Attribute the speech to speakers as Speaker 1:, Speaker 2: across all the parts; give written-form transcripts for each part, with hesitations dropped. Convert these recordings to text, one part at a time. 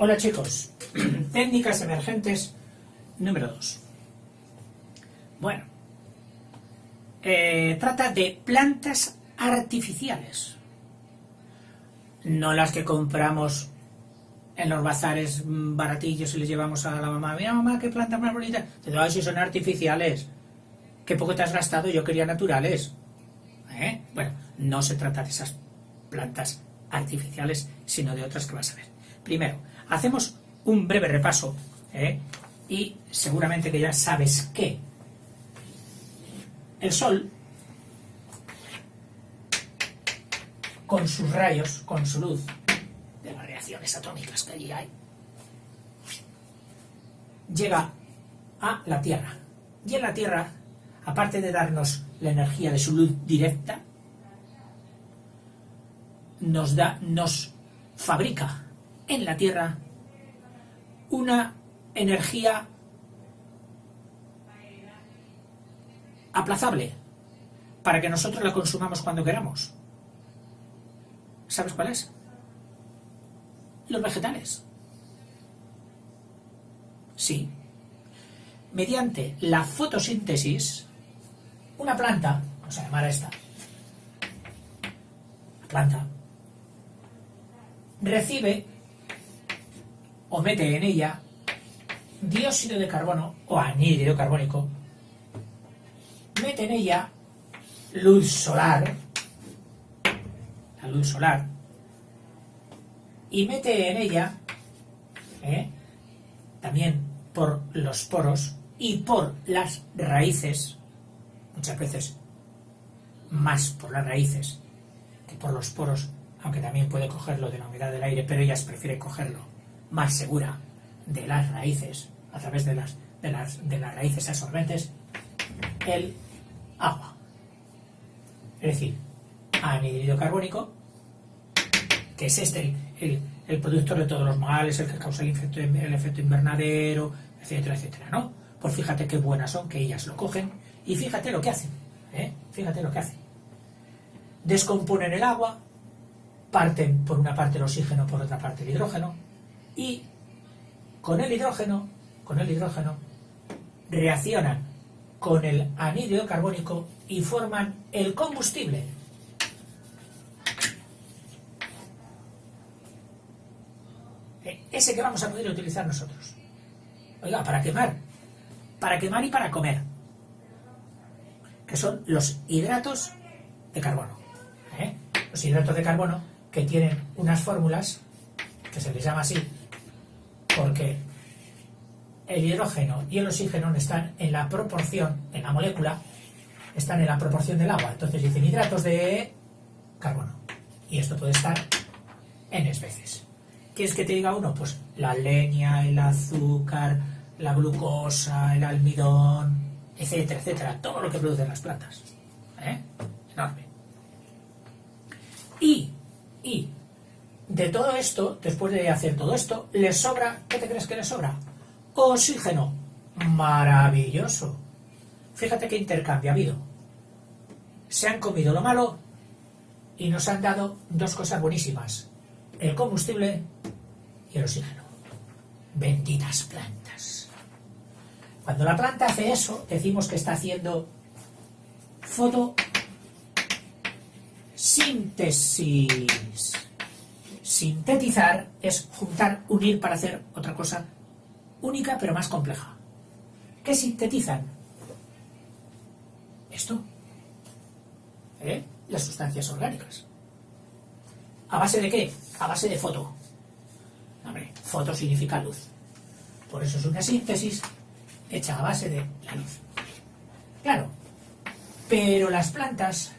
Speaker 1: Hola chicos, técnicas emergentes número 2. Bueno, trata de plantas artificiales, no las que compramos en los bazares baratillos y les llevamos a la mamá. Mira mamá, qué plantas más bonitas. Te digo, si son artificiales, qué poco te has gastado, yo quería naturales. Bueno, no se trata de esas plantas artificiales, sino de otras que vas a ver. Primero, hacemos un breve repaso y seguramente que ya sabes que el Sol, con sus rayos, con su luz, de las reacciones atómicas que allí hay, llega a la Tierra. Y en la Tierra, aparte de darnos la energía de su luz directa, nos fabrica en la Tierra una energía aplazable para que nosotros la consumamos cuando queramos. ¿Sabes cuál es? Los vegetales. Sí. Mediante la fotosíntesis, una planta, vamos a llamar a esta, la planta, recibe o mete en ella dióxido de carbono o anhídrido carbónico, mete en ella luz solar, la luz solar, y mete en ella, también por los poros y por las raíces, muchas veces más por las raíces que por los poros, aunque también puede cogerlo de la humedad del aire, pero ellas prefieren cogerlo más segura de las raíces, a través de las raíces absorbentes, el agua. Es decir, anhídrido carbónico, que es el productor de todos los males, el que causa el efecto invernadero, etcétera, etcétera, ¿no? Pues fíjate qué buenas son, que ellas lo cogen, y fíjate lo que hacen, fíjate lo que hacen. Descomponen el agua, parten por una parte el oxígeno, por otra parte el hidrógeno, y con el hidrógeno reaccionan con el anhídrido carbónico y forman el combustible. Ese que vamos a poder utilizar nosotros. Oiga, para quemar y para comer, que son los hidratos de carbono. Los hidratos de carbono que tienen unas fórmulas que se les llama así porque el hidrógeno y el oxígeno están en la proporción, en la molécula, están en la proporción del agua. Entonces dicen hidratos de carbono. Y esto puede estar N veces. ¿Quieres que te diga uno? Pues la leña, el azúcar, la glucosa, el almidón, etcétera, etcétera. Todo lo que producen las plantas. Enorme. Y de todo esto, después de hacer todo esto, les sobra, ¿qué te crees que les sobra? Oxígeno. Maravilloso. Fíjate qué intercambio ha habido. Se han comido lo malo y nos han dado dos cosas buenísimas: el combustible y el oxígeno. Benditas plantas. Cuando la planta hace eso, decimos que está haciendo fotosíntesis. Sintetizar es juntar, unir para hacer otra cosa única pero más compleja. ¿Qué sintetizan? Esto. Las sustancias orgánicas. ¿A base de qué? A base de foto. Hombre, foto significa luz. Por eso es una síntesis hecha a base de la luz. Claro, pero las plantas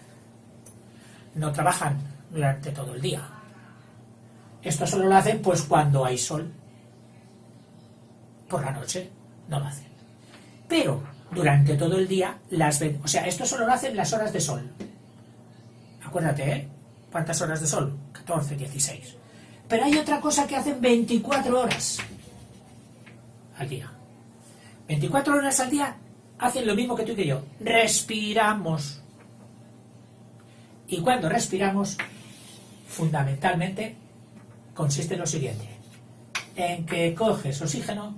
Speaker 1: no trabajan durante todo el día. Esto solo lo hacen pues cuando hay sol. Por la noche no lo hacen. Pero durante todo el día las ven. O sea, esto solo lo hacen las horas de sol. Acuérdate, ¿cuántas horas de sol? 14, 16. Pero hay otra cosa que hacen 24 horas al día. 24 horas al día hacen lo mismo que tú y que yo. Respiramos. Y cuando respiramos, fundamentalmente, consiste en lo siguiente. en que coges oxígeno,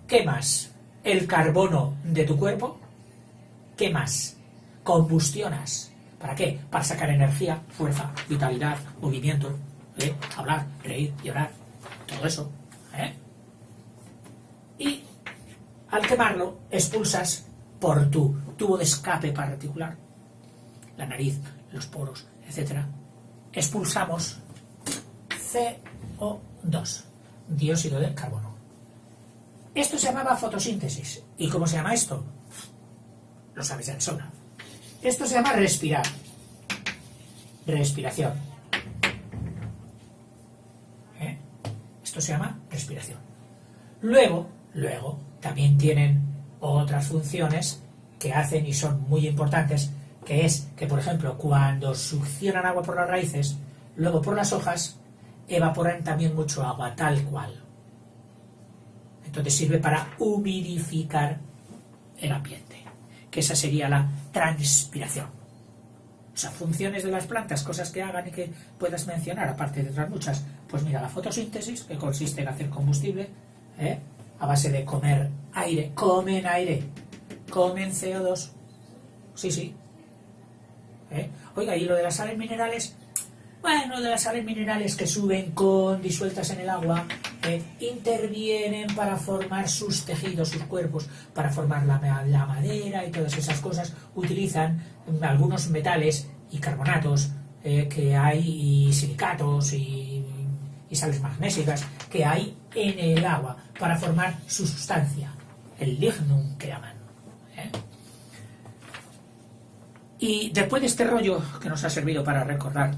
Speaker 1: quemas el carbono de tu cuerpo, quemas, combustionas. ¿Para qué? Para sacar energía, fuerza, vitalidad, movimiento, hablar, reír, llorar, todo eso. Y al quemarlo expulsas por tu tubo de escape particular, la nariz, los poros, etc. Expulsamos CO2, dióxido de carbono. Esto se llamaba fotosíntesis. ¿Y cómo se llama esto? Lo sabes ya de sobra. Esto se llama respirar. Respiración. Esto se llama respiración. Luego, también tienen otras funciones que hacen y son muy importantes, que es que, por ejemplo, cuando succionan agua por las raíces, luego por las hojas evaporan también mucho agua, tal cual. Entonces sirve para humidificar el ambiente, que esa sería la transpiración. O sea, funciones de las plantas, cosas que hagan y que puedas mencionar, aparte de otras muchas. Pues mira, la fotosíntesis, que consiste en hacer combustible, a base de comer aire, comen CO2, sí. Oiga, ¿y lo de las sales minerales? Bueno, lo de las sales minerales que suben disueltas en el agua, intervienen para formar sus tejidos, sus cuerpos, para formar la madera y todas esas cosas. Utilizan algunos metales y carbonatos que hay, y silicatos y sales magnésicas que hay en el agua para formar su sustancia, el lignum que llaman. Y después de este rollo que nos ha servido para recordar,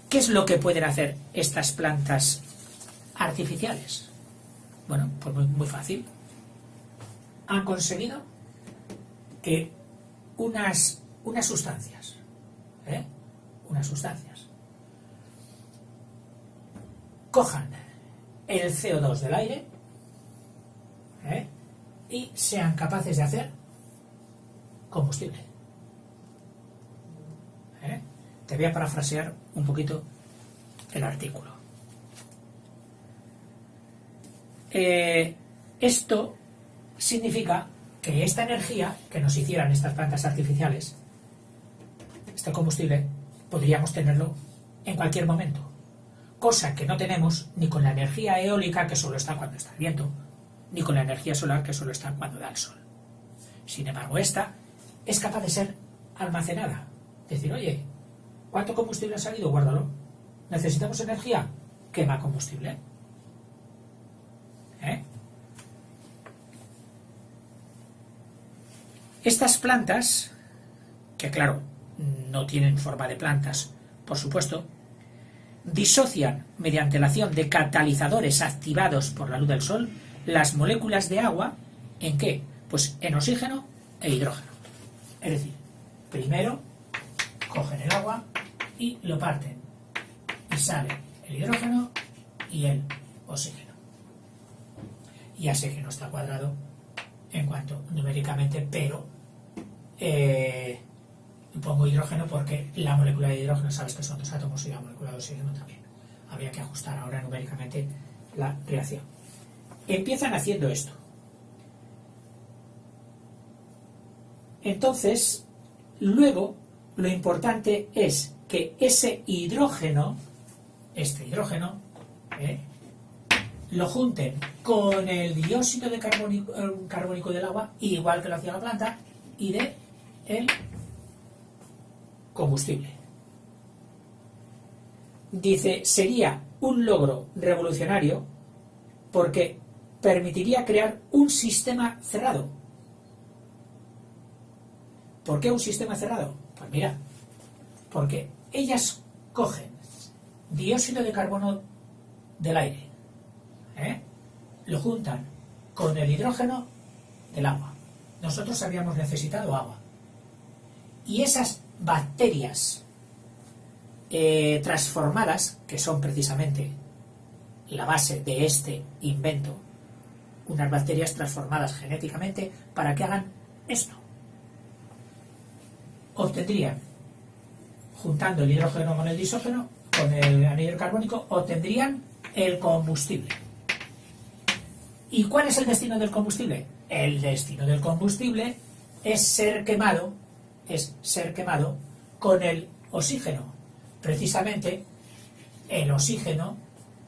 Speaker 1: ¿qué es lo que pueden hacer estas plantas artificiales? Bueno, pues muy fácil. Han conseguido que unas sustancias, cojan el CO2 del aire y sean capaces de hacer combustible. Te voy a parafrasear un poquito el artículo. Esto significa que esta energía que nos hicieran estas plantas artificiales, este combustible, podríamos tenerlo en cualquier momento, cosa que no tenemos ni con la energía eólica, que solo está cuando está el viento, ni con la energía solar, que solo está cuando da el sol. Sin embargo, esta es capaz de ser almacenada. Decir, oye, ¿cuánto combustible ha salido? Guárdalo. ¿Necesitamos energía? Quema combustible. Estas plantas, que claro, no tienen forma de plantas, por supuesto, disocian mediante la acción de catalizadores activados por la luz del sol las moléculas de agua, ¿en qué? Pues en oxígeno e hidrógeno. Es decir, primero cogen el agua y lo parten y sale el hidrógeno y el oxígeno. Ya sé que no está cuadrado en cuanto numéricamente, pero pongo hidrógeno porque la molécula de hidrógeno sabes que son dos átomos y la molécula de oxígeno también. Habría que ajustar ahora numéricamente la reacción. Empiezan haciendo esto. Entonces, luego, lo importante es que ese hidrógeno, lo junten con el dióxido de carbónico del agua, igual que lo hacía la planta, y de el combustible. Dice, sería un logro revolucionario porque permitiría crear un sistema cerrado. ¿Por qué un sistema cerrado? Pues mira, porque ellas cogen dióxido de carbono del aire, lo juntan con el hidrógeno del agua. Nosotros habíamos necesitado agua. Y esas bacterias transformadas, que son precisamente la base de este invento, unas bacterias transformadas genéticamente para que hagan esto, obtendrían, juntando el hidrógeno con el disógeno, con el anhídrido carbónico obtendrían el combustible. ¿Y cuál es el destino del combustible? El destino del combustible es ser quemado con el oxígeno. Precisamente el oxígeno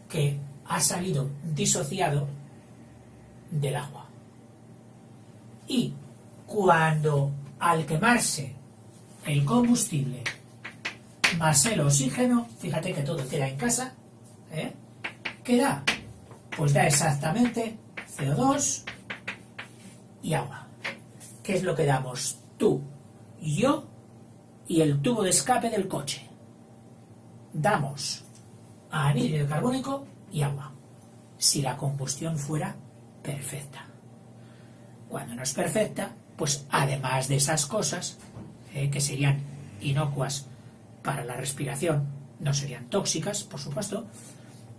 Speaker 1: que ha salido disociado del agua. Y cuando al quemarse el combustible más el oxígeno, fíjate que todo queda en casa, ¿qué da? Pues da exactamente CO2 y agua. ¿Qué es lo que damos? Tú, yo y el tubo de escape del coche. Damos anhídrido carbónico y agua. Si la combustión fuera perfecta. Cuando no es perfecta, pues además de esas cosas, que serían inocuas para la respiración, no serían tóxicas, por supuesto,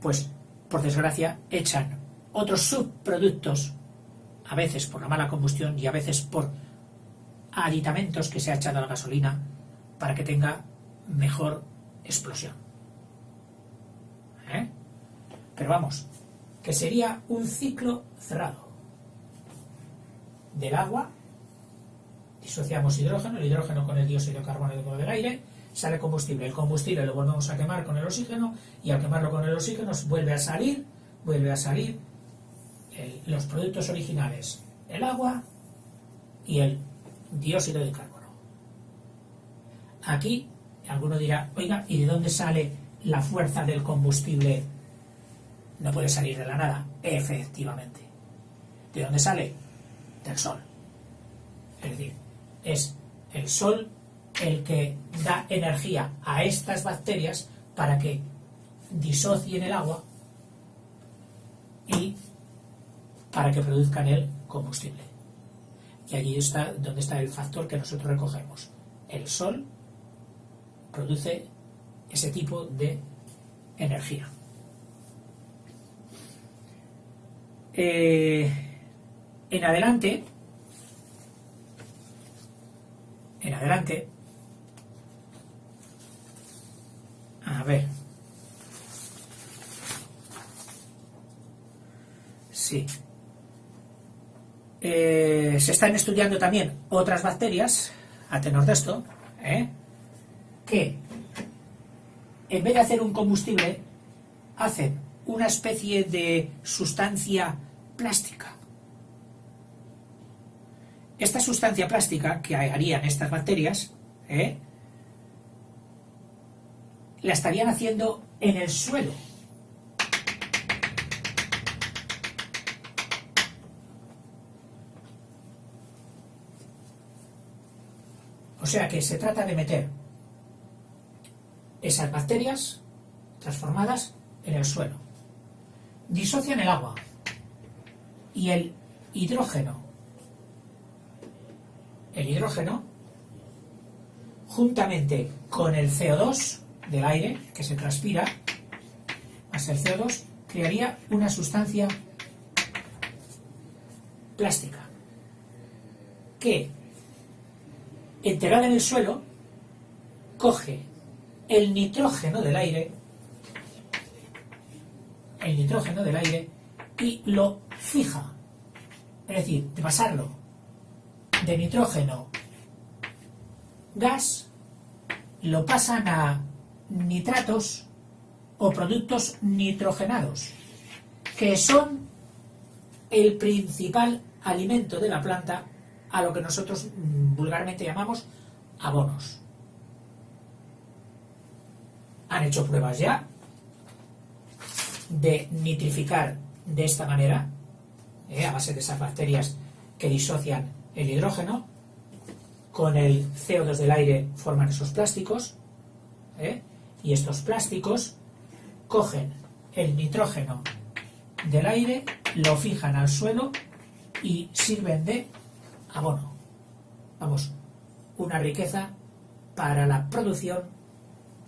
Speaker 1: pues por desgracia echan otros subproductos, a veces por la mala combustión y a veces por aditamentos que se ha echado a la gasolina para que tenga mejor explosión. Pero vamos, que sería un ciclo cerrado. Del agua disociamos hidrógeno, el hidrógeno con el dióxido de carbono del aire, sale combustible, el combustible lo volvemos a quemar con el oxígeno y al quemarlo con el oxígeno vuelve a salir los productos originales, el agua y el dióxido de carbono. Aquí alguno dirá, oiga, ¿y de dónde sale la fuerza del combustible? No puede salir de la nada. Efectivamente. ¿De dónde sale? Del sol. Es decir, es el sol el que da energía a estas bacterias para que disocien el agua y para que produzcan el combustible. Y allí está donde está el factor que nosotros recogemos. El sol produce ese tipo de energía. En adelante, a ver, sí, se están estudiando también otras bacterias, a tenor de esto, que en vez de hacer un combustible, hacen una especie de sustancia plástica. Esta sustancia plástica que harían estas bacterias, la estarían haciendo en el suelo. O sea que se trata de meter esas bacterias transformadas en el suelo. Disocian el agua y el hidrógeno, juntamente con el CO2 del aire que se transpira, más el CO2, crearía una sustancia plástica que, enterrada en el suelo, coge el nitrógeno del aire y lo fija. Es decir, de pasarlo de nitrógeno gas, lo pasan a nitratos o productos nitrogenados, que son el principal alimento de la planta, a lo que nosotros vulgarmente llamamos abonos. Han hecho pruebas ya de nitrificar de esta manera, a base de esas bacterias que disocian el hidrógeno, con el CO2 del aire forman esos plásticos, y estos plásticos cogen el nitrógeno del aire, lo fijan al suelo y sirven de abono. Vamos, una riqueza para la producción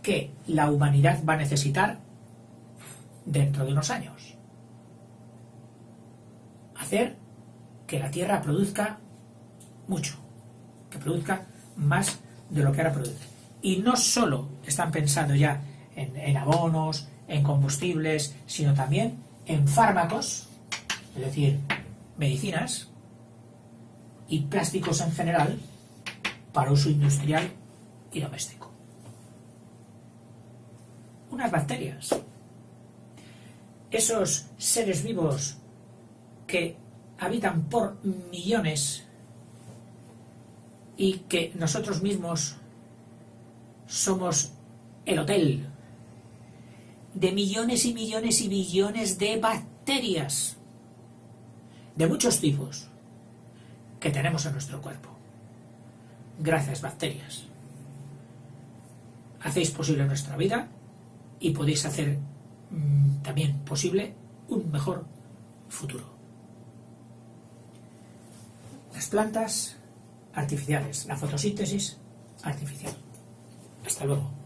Speaker 1: que la humanidad va a necesitar dentro de unos años. Hacer que la Tierra produzca mucho, que produzca más de lo que ahora produce. Y no solo están pensando ya en abonos, en combustibles, sino también en fármacos, es decir, medicinas y plásticos en general para uso industrial y doméstico. Unas bacterias, esos seres vivos que habitan por millones y que nosotros mismos somos el hotel de millones y millones y billones de bacterias de muchos tipos que tenemos en nuestro cuerpo. Gracias, bacterias. Hacéis posible nuestra vida y podéis hacer también posible un mejor futuro. Las plantas artificiales, la fotosíntesis artificial. Hasta luego.